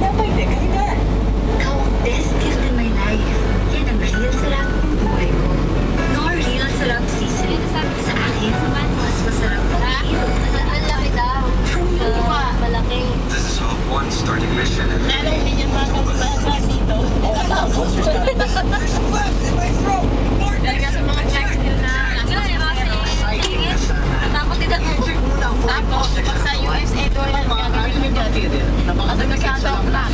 na may dekalidad. Ikaw ang best gift in my life. Yan ang real sarap ng buhay ko. Nor real sarap sisig. Sa akin, mas masarap ang hero. Ang laki daw. Malaki. This is Hope 1 starting mission. Lalo hindi niya makakabasa dito. There's a flash in my throat! Dahil nga sa mga tracks nyo na tapos din ang tapos pag sa USA doon yan gagawin nyo dyan. Napakasagasa ang plan.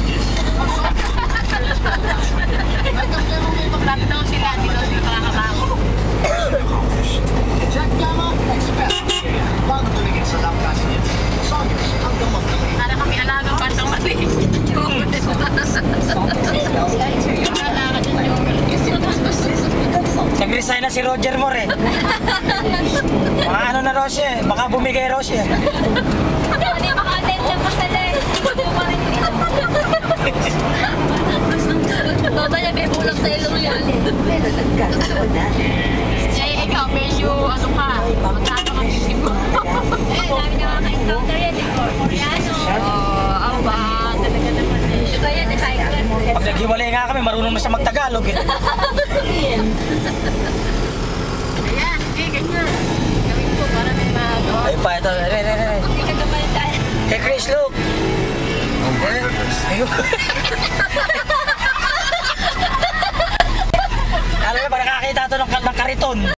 Mag-plug daw sila, hindi daw sila makakabago. Jack Gamma, expert. Bago tumingin sa lampas niya, Saunders ang gamot na may Para kami alagang pantang mali. Alaga din yung Nag-resign na si Roger Moore eh. Mga ano na Rosie eh. Baka bumigay Rosie eh. hindi maka-attend na pa sila eh. Baba niya may bulang sa ilong yan. Pero nagkakaroon na. Kaya ikaw, medyo ano ka, magkano ka isip mo. Eh, dami na maka-encounter yan eh. Koreano. Oo, aba, talaga naman eh. Diba yan eh, high class eh. Pag naghiwalay nga kami, marunong na siya magtagalog eh. Ayan, hindi, ganyan. Gawin ko para may magawa. Ayun pa, ito. Hindi ka naman tayo. Kay Chris, look. Ayun. Alam na ba, nakakita ito ng kariton.